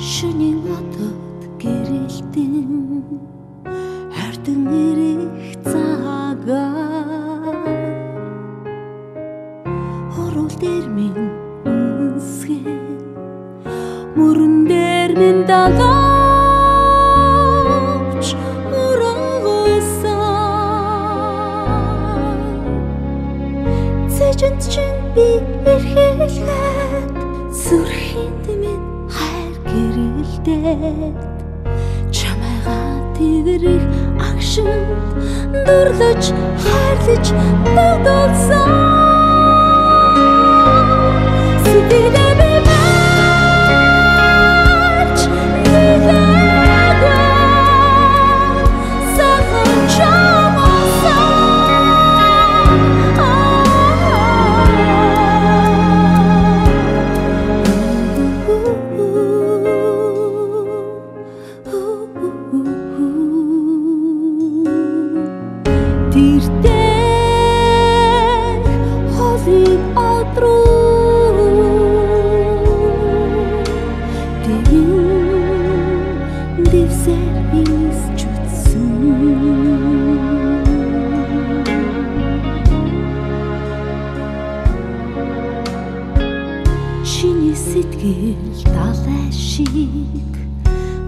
Шөнийн одод гэрэлтэн хайрдан ирэх цагаа хорвол дээр минь үнсгэн мөрөн дээр минь далавч мөрөнгөсөн цэжэнд чин би эрхэлгээд сүрхэнд минь гэрэлдээд чамайгаа тэгрэх агшинд дурлаж хайрлаж дуудсан сэтгэлээ би барьж нилээгүй сайхан чамаасан Чиний сэтгэл далай шиг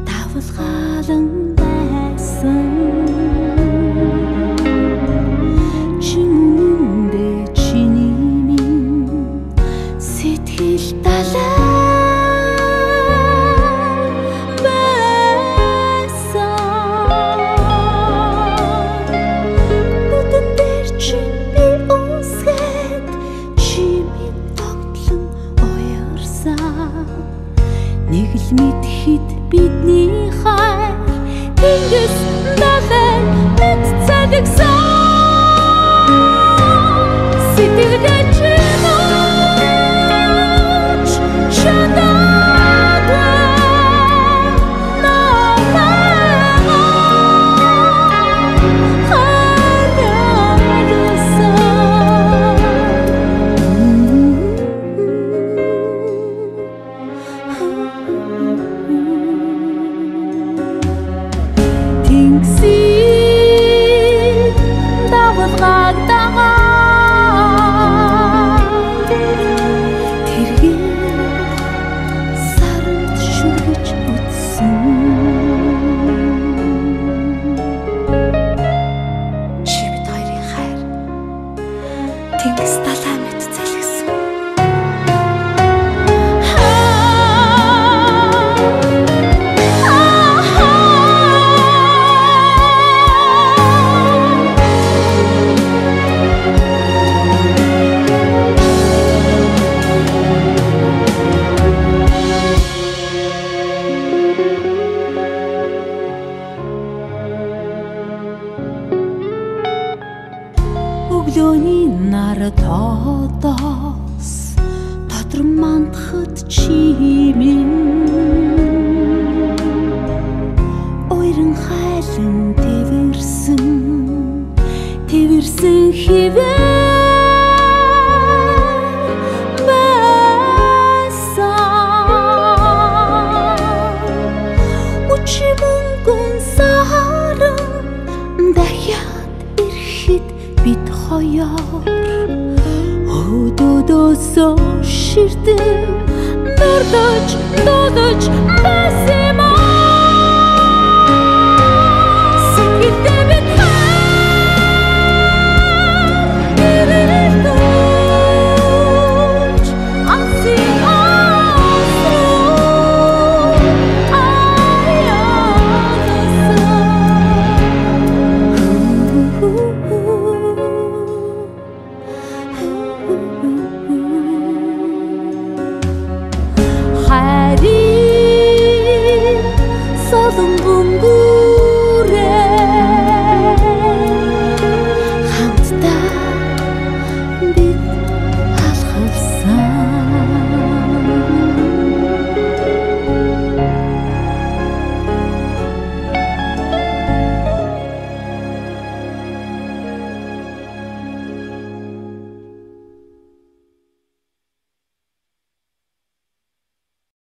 давалгаалan байсан чинүндэ чиний минь сэтгэл далай байсан нүдэн дээр чи би үсгээд чи минь тогтлон нэг л мэдхэд бидний хайр тэнгис далай мэд цалигсан сэтгэлээ чи нууч чадаагүй Тэнгисийн давалгааг дагаад тэргээр саранд шүргэж үтсэн чи бид хоёрын хайр тэнгис далай мэт залгисан өглөөний нар тоодоос дотрон мандахад чи минь ойрон хайлан тэрсэн хивээр байсан учи мөнгөн саран дахиад ирэхэд бид хоёр өдөөдөөсөө ширтэн дурдаж байсан сэтгэлдээ бид ирэлдэж ансын хайрын солон